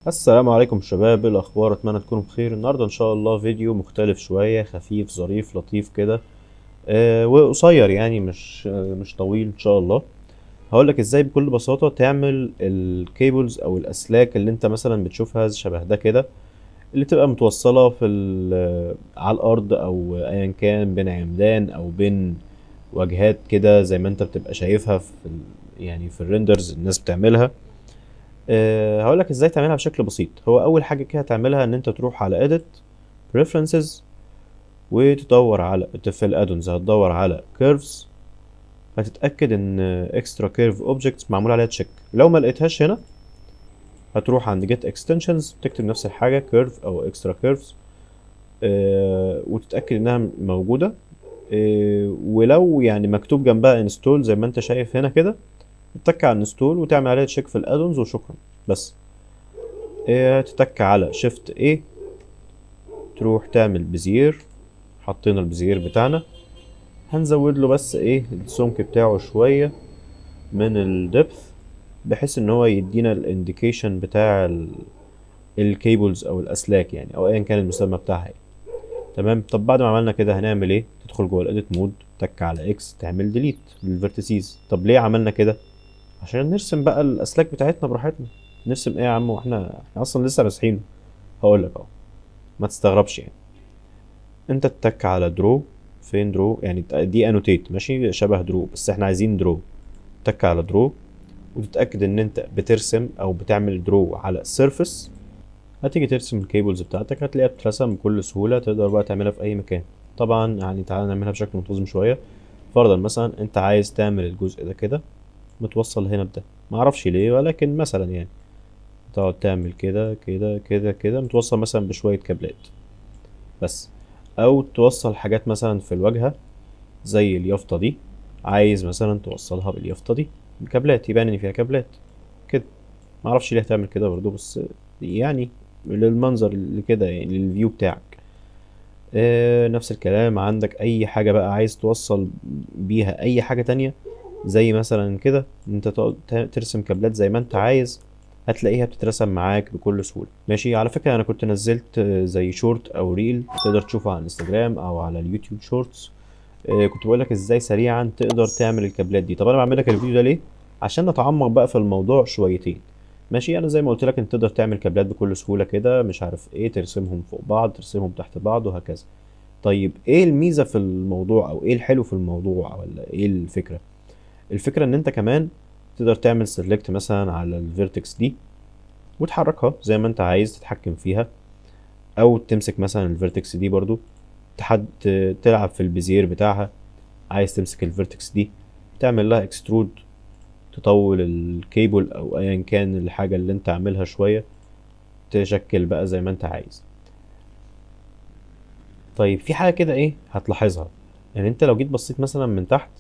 السلام عليكم شباب، إيه الاخبار؟ اتمنى تكونوا بخير. النهارده ان شاء الله فيديو مختلف شويه، خفيف ظريف لطيف كده. وقصير يعني مش طويل ان شاء الله. هقولك ازاي بكل بساطه تعمل الكيبلز او الاسلاك اللي انت مثلا بتشوفها شبه ده كده، اللي تبقى متوصله على الارض او ايا كان بين عمدان او بين واجهات كده، زي ما انت بتبقى شايفها يعني في الريندرز الناس بتعملها. هقول لك ازاي تعملها بشكل بسيط. هو اول حاجه كده تعملها ان انت تروح على edit preferences، وتدور على في الادونز هتدور على curves. هتتاكد ان extra curve objects معمول عليها تشيك. لو ما لقيتهاش هنا هتروح عند get extensions تكتب نفس الحاجه curve او extra curves، وتتاكد انها موجوده. ولو يعني مكتوب جنبها install زي ما انت شايف هنا كده، تتك على install وتعمل عليها تشيك في الادونز وشكرا. بس تتك على shift A، تروح تعمل بزير. حطينا البزير بتاعنا، هنزود له بس ايه السمك بتاعه شوية من الدبث، بحيث ان هو يدينا الانديكيشن بتاع الكيبلز او الاسلاك يعني، او ايا كان المسمى بتاعها ايه. تمام. طب بعد ما عملنا كده هنعمل ايه؟ تدخل جوه الايديت مود، تك على اكس، تعمل ديليت للفيرتيسيز. طب ليه عملنا كده؟ عشان نرسم بقى الاسلاك بتاعتنا براحتنا. نرسم ايه يا عم واحنا اصلا لسه راسحينه؟ هقول لك اهو، ما تستغربش يعني. انت تتك على درو. فين درو؟ يعني دي انوتيت ماشي شبه درو، بس احنا عايزين درو. تك على درو وتتاكد ان انت بترسم او بتعمل درو على السيرفس. هتيجي ترسم الكيبلز بتاعتك، هتلاقيها بترسم بكل سهوله، تقدر بقى تعملها في اي مكان. طبعا يعني تعالى نعملها بشكل منتظم شويه. فرضا مثلا انت عايز تعمل الجزء ده كده متوصل هنا بده، معرفش ليه ولكن مثلا يعني تقعد تعمل كده كده كده كده، متوصل مثلا بشويه كابلات بس. او توصل حاجات مثلا في الواجهة زي اليافطة دي، عايز مثلا توصلها باليافطة دي بكابلات، يبان ان فيها كابلات كده. معرفش ليه تعمل كده برضو، بس يعني للمنظر اللي كده يعني للفيو بتاعك. نفس الكلام عندك اي حاجة بقى عايز توصل بيها اي حاجة تانية، زي مثلا كده انت تقعد ترسم كابلات زي ما انت عايز، هتلاقيها بتترسم معاك بكل سهولة. ماشي. على فكرة انا كنت نزلت زي شورت او ريل تقدر تشوفه على الانستجرام او على اليوتيوب شورتس. كنت بقولك ازاي سريعا تقدر تعمل الكابلات دي. طب انا بعمل لك الفيديو ده ليه؟ عشان نتعمق بقى في الموضوع شويتين. ماشي. انا زي ما قلت لك انت تقدر تعمل كابلات بكل سهولة كده، مش عارف ايه، ترسمهم فوق بعض، ترسمهم تحت بعض وهكذا. طيب ايه الميزة في الموضوع او ايه الحلو في الموضوع ولا ايه الفكرة؟ الفكرة ان انت كمان تقدر تعمل سيلكت مثلا على الفيرتكس دي وتحركها زي ما انت عايز تتحكم فيها، او تمسك مثلا الفيرتكس دي برضو تلعب في البيزير بتاعها. عايز تمسك الفيرتكس دي تعمل لها اكسترود، تطول الكيبل او ايا كان الحاجة اللي انت عاملها شوية، تشكل بقى زي ما انت عايز. طيب في حاجة كده ايه هتلاحظها، يعني انت لو جيت بصيت مثلا من تحت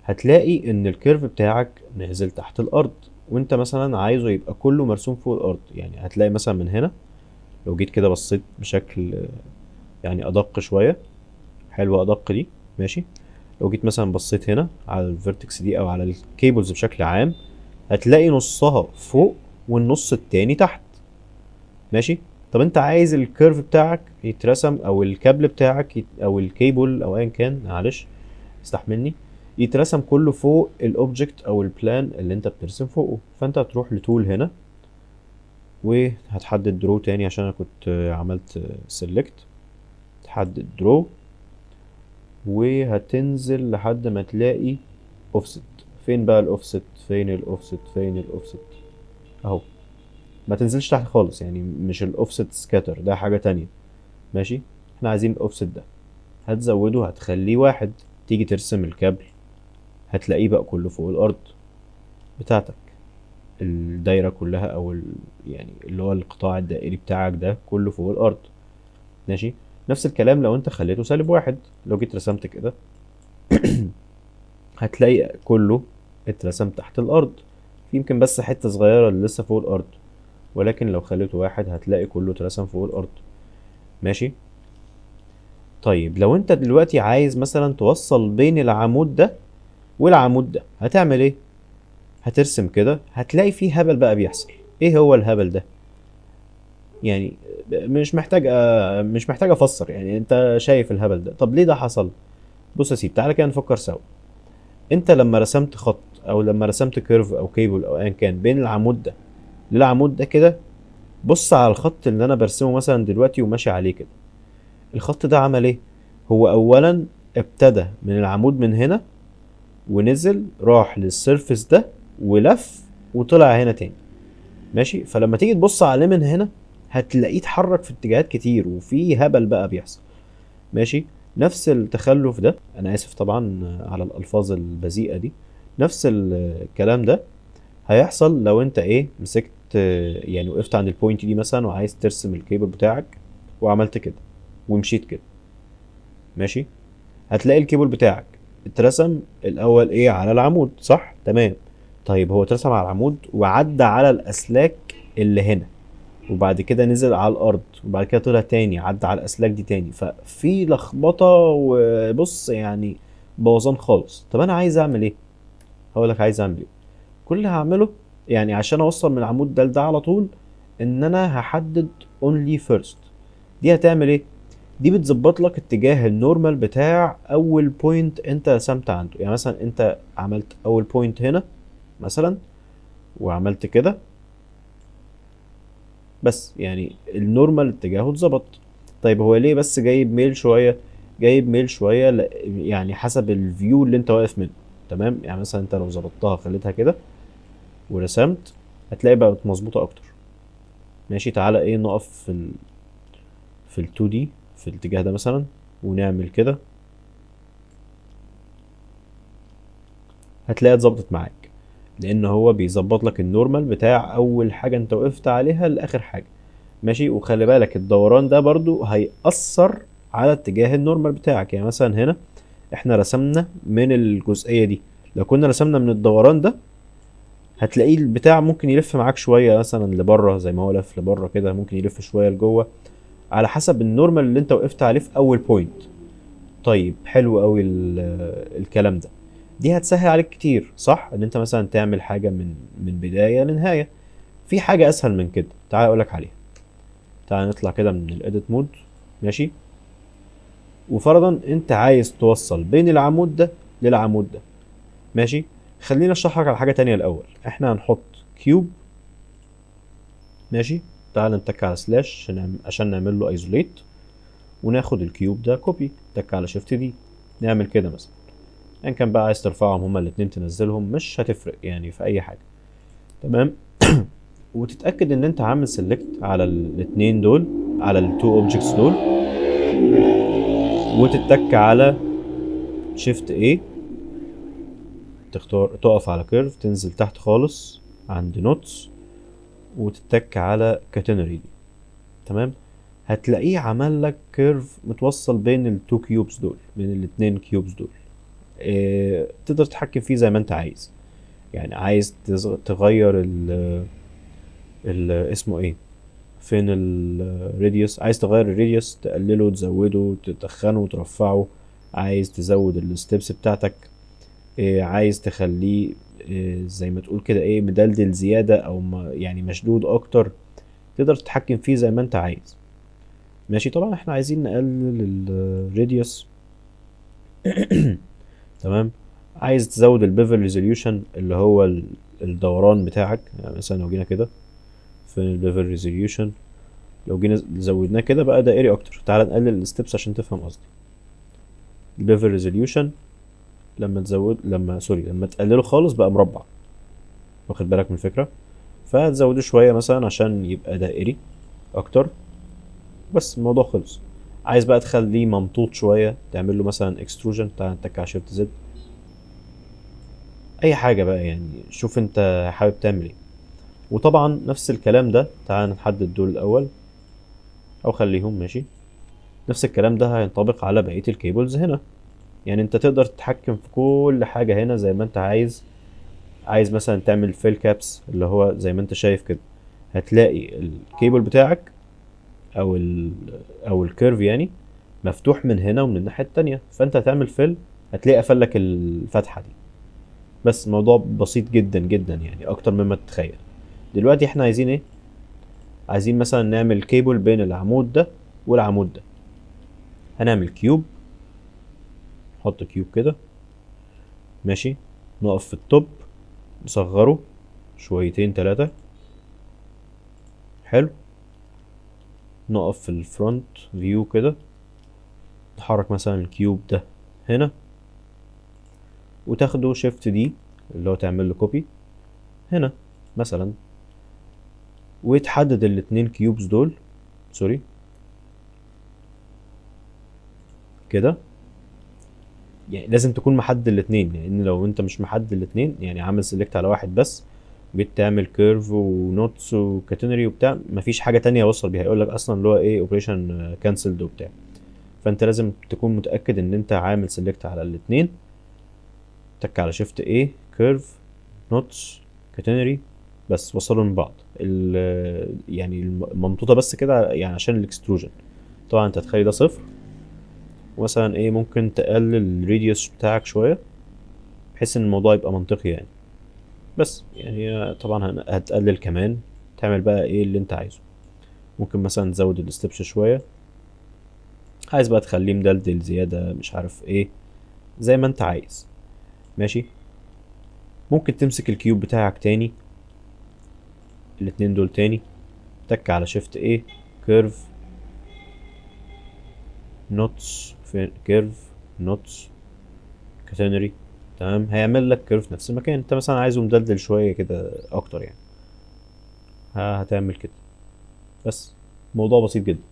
هتلاقي ان الكيرف بتاعك نازل تحت الارض، وانت مثلا عايزه يبقى كله مرسوم فوق الارض. يعني هتلاقي مثلا من هنا لو جيت كده بصيت بشكل يعني ادق شوية، حلوة ادق دي. ماشي. لو جيت مثلا بصيت هنا على الفيرتكس دي او على الكيبلز بشكل عام، هتلاقي نصها فوق والنص التاني تحت. ماشي. طب انت عايز الكيرف بتاعك يترسم او الكابل بتاعك او الكيبل او ايا كان، معلش استحملني، يترسم كله فوق الاوبجكت او البلان اللي انت بترسم فوقه. فانت هتروح لتول هنا وهتحدد درو تاني عشان انا كنت عملت سيلكت. تحدد درو وهتنزل لحد ما تلاقي اوفست. فين بقى الاوفست؟ فين الاوفست؟ فين الاوفست؟ اهو. ما تنزلش تحت خالص، يعني مش الاوفست سكاتر ده، حاجة تانية. ماشي. احنا عايزين الاوفست ده. هتزوده، هتخليه واحد. تيجي ترسم الكابل هتلاقيه بقى كله فوق الارض بتاعتك، الدايرة كلها او يعني اللي هو القطاع الدائري بتاعك ده كله فوق الارض. ماشي. نفس الكلام لو انت خليته سالب واحد، لو جيت رسمت كده هتلاقي كله اترسم تحت الارض، في يمكن بس حتة صغيرة اللي لسه فوق الارض، ولكن لو خليته واحد هتلاقي كله اترسم فوق الارض. ماشي. طيب لو انت دلوقتي عايز مثلا توصل بين العمود ده والعمود ده هتعمل ايه؟ هترسم كده هتلاقي فيه هبل بقى بيحصل. ايه هو الهبل ده؟ يعني مش محتاج افسر، يعني انت شايف الهبل ده. طب ليه ده حصل؟ بص يا سيدي، تعالى كده نفكر سوا. انت لما رسمت خط، او لما رسمت كيرف او كيبل او ايا كان بين العمود ده للعمود ده كده، بص على الخط اللي انا برسمه مثلا دلوقتي وماشي عليه كده. الخط ده عمل ايه؟ هو اولا ابتدى من العمود من هنا، ونزل راح للسيرفس ده، ولف وطلع هنا تاني. ماشي، فلما تيجي تبص عليه من هنا هتلاقيه اتحرك في اتجاهات كتير، وفي هبل بقى بيحصل. ماشي. نفس التخلف ده، انا اسف طبعا على الالفاظ البذيئة دي، نفس الكلام ده هيحصل لو انت ايه مسكت، يعني وقفت عند البوينت دي مثلا وعايز ترسم الكيبل بتاعك، وعملت كده ومشيت كده. ماشي. هتلاقي الكيبل بتاعك اترسم الاول ايه على العمود، صح؟ تمام. طيب هو اترسم على العمود وعدى على الاسلاك اللي هنا، وبعد كده نزل على الارض، وبعد كده طلع تاني عدى على الاسلاك دي تاني، ففي لخبطه، وبص يعني بوظان خالص. طب انا عايز اعمل ايه؟ هقول لك عايز اعمل ايه. كل اللي هعمله يعني عشان اوصل من العمود ده لده على طول، ان انا هحدد only first. دي هتعمل ايه؟ دي بتظبط لك اتجاه النورمال بتاع اول بوينت انت رسمت عنده. يعني مثلا انت عملت اول بوينت هنا مثلا، وعملت كده، بس يعني النورمال اتجاهه اتظبط. طيب هو ليه بس جايب ميل شويه؟ جايب ميل شويه يعني حسب الفيو اللي انت واقف منه. تمام. يعني مثلا انت لو ظبطتها خليتها كده ورسمت، هتلاقي بقت مظبوطه اكتر. ماشي. تعالى ايه نقف في ال 2 دي في الاتجاه ده مثلا، ونعمل كده، هتلاقيها اتظبطت معاك. لان هو بيظبط لك النورمال بتاع اول حاجه انت وقفت عليها لاخر حاجه. ماشي. وخلي بالك الدوران ده برضو هيأثر على اتجاه النورمال بتاعك. يعني مثلا هنا احنا رسمنا من الجزئيه دي، لو كنا رسمنا من الدوران ده هتلاقيه البتاع ممكن يلف معاك شويه مثلا لبره، زي ما هو لف لبره كده، ممكن يلف شويه لجوه، على حسب النورمال اللي انت وقفت عليه في اول بوينت. طيب حلو قوي الكلام ده. دي هتسهل عليك كتير، صح؟ ان انت مثلا تعمل حاجه من بدايه لنهايه. في حاجه اسهل من كده، تعال اقول لك عليها. تعال نطلع كده من الايديت مود. ماشي. وفرضا انت عايز توصل بين العمود ده للعمود ده. ماشي. خلينا اشرح لك على حاجه تانية الاول. احنا هنحط كيوب. ماشي. تعال نتك على سلاش عشان نعمل له ايزوليت، وناخد الكيوب ده كوبي، تك على شيفت دي، نعمل كده مثلا. ان كان بقى عايز ترفعهم هما الاتنين تنزلهم، مش هتفرق يعني في اي حاجه. تمام. وتتاكد ان انت عامل سيلكت على الاتنين دول، على التو اوبجكتس دول، وتتك على شيفت ايه، تختار تقف على كيرف، تنزل تحت خالص عند نوتس، وتتك على كاتينري دي. تمام. هتلاقيه عمل لك كيرف متوصل بين التو كيوبس دول، بين الاتنين كيوبس دول. اه تقدر تتحكم فيه زي ما انت عايز. يعني عايز تغير ال اسمه ايه، فين الراديوس، عايز تغير الراديوس، تقلله تزوده تتخنه ترفعه، عايز تزود الستبس بتاعتك، إيه عايز تخليه إيه زي ما تقول كده ايه مدلدل زيادة، او يعني مشدود اكتر. تقدر تتحكم فيه زي ما انت عايز. ماشي. طبعا احنا عايزين نقلل الراديوس. تمام. عايز تزود البيفل ريزوليوشن اللي هو الدوران بتاعك. يعني مثلا لو جينا كده، فين البيفل ريزوليوشن؟ لو جينا زودناه كده بقى دائري اكتر. تعال نقلل الستبس عشان تفهم قصدي. البيفل ريزوليوشن لما تقلله خالص بقى مربع. واخد بالك من الفكره؟ فتزوده شويه مثلا عشان يبقى دائري اكتر. بس الموضوع خلص. عايز بقى تخليه ممطوط شويه، تعمل له مثلا اكستروجن. تعال نتك على شيفت زد، اي حاجه بقى يعني، شوف انت حابب تعمل ايه. وطبعا نفس الكلام ده، تعال نحدد دول الاول، او خليهم ماشي. نفس الكلام ده هينطبق على بقيه الكيبلز هنا. يعني انت تقدر تتحكم في كل حاجه هنا زي ما انت عايز. عايز مثلا تعمل فيل كابس اللي هو زي ما انت شايف كده، هتلاقي الكيبل بتاعك او او الكيرف يعني مفتوح من هنا ومن الناحيه التانية، فانت هتعمل فيل هتلاقي قفل لك الفتحه دي. بس الموضوع بسيط جدا جدا يعني، اكتر مما تتخيل. دلوقتي احنا عايزين ايه؟ عايزين مثلا نعمل كيبل بين العمود ده والعمود ده، هنعمل كيوب، نحط كيوب كده ماشي، نقف في التوب، نصغره شويتين تلاتة، حلو، نقف في الفرونت فيو كده، نحرك مثلا الكيوب ده هنا، وتاخده شيفت دي اللي هو تعمل له كوبي هنا مثلا، وتحدد الاتنين كيوبز دول، سوري كده. يعني لازم تكون محدد الاتنين، لان لو انت مش محدد الاتنين يعني عامل سيلكت على واحد بس، جيت تعمل كيرف ونوتس وكاتينري وبتاع، مفيش حاجه تانية اوصل بيها، يقول لك اصلا اللي هو ايه اوبريشن كانسلد وبتاع. فانت لازم تكون متاكد ان انت عامل سيلكت على الاتنين، تك على شيفت ايه كيرف نوتس كاتينري، بس وصلهم ببعض يعني الممطوطه بس كده يعني عشان الاكستروجن. طبعا انت هتخلي ده صفر، ومثلا ايه ممكن تقلل الراديوس بتاعك شويه بحيث ان الموضوع يبقى منطقي يعني. بس يعني طبعا هتقلل كمان، تعمل بقى ايه اللي انت عايزه. ممكن مثلا تزود الستبس شويه، عايز بقى تخليه مدلدل زياده مش عارف ايه، زي ما انت عايز ماشي. ممكن تمسك الكيوب بتاعك تاني، الاتنين دول تاني، تك على شيفت ايه كيرف نوتس، في كيرف نوتس كاتينري، تمام، هيعمل لك كيرف نفس المكان. انت مثلا عايزه مدلدل شويه كده اكتر يعني، هتعمل كده بس. موضوع بسيط جدا.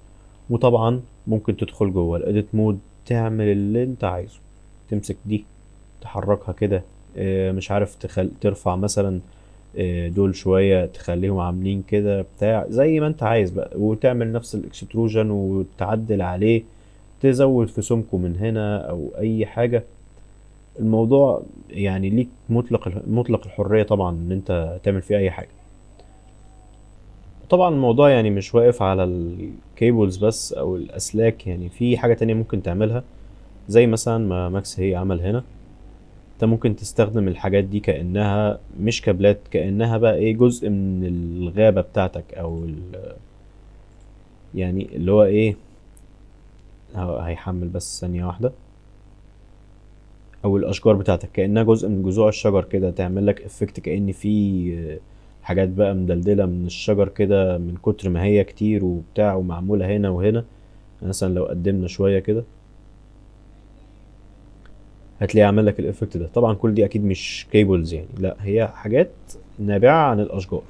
وطبعا ممكن تدخل جوه الايديت مود، تعمل اللي انت عايزه، تمسك دي تحركها كده، مش عارف ترفع مثلا دول شوية تخليهم عاملين كده بتاع زي ما انت عايز بقى، وتعمل نفس الاكستروجن وتعدل عليه، تزود في سمكه من هنا او اي حاجة. الموضوع يعني ليك مطلق الحرية طبعا ان انت تعمل فيه اي حاجة. طبعا الموضوع يعني مش واقف على الكيبلز بس او الاسلاك، يعني في حاجة تانية ممكن تعملها، زي مثلا ما ماكس هي عمل هنا. انت ممكن تستخدم الحاجات دي كأنها مش كابلات، كأنها بقى ايه جزء من الغابة بتاعتك او يعني اللي هو ايه، هيحمل بس ثانية واحدة، او الاشجار بتاعتك كأنها جزء من جذوع الشجر كده، تعمل لك افكت كأن في حاجات بقى مدلدلة من الشجر كده من كتر ما هي كتير وبتاع ومعمولة هنا وهنا. مثلا لو قدمنا شوية كده هتلاقيه عامل لك الافكت ده. طبعا كل دي اكيد مش كيبلز يعني، لا هي حاجات نابعة عن الاشجار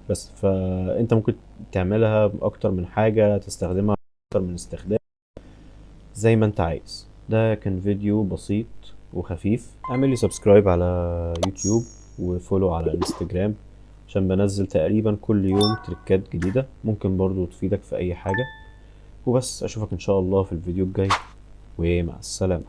بس. فانت ممكن تعملها باكتر من حاجة، تستخدمها اكتر من استخدام زي ما انت عايز. ده كان فيديو بسيط وخفيف. اعمل لي سبسكرايب على يوتيوب وفولو على انستجرام، عشان بنزل تقريبا كل يوم تريكات جديدة ممكن برضو تفيدك في اي حاجة. وبس اشوفك ان شاء الله في الفيديو الجاي، ومع السلامة.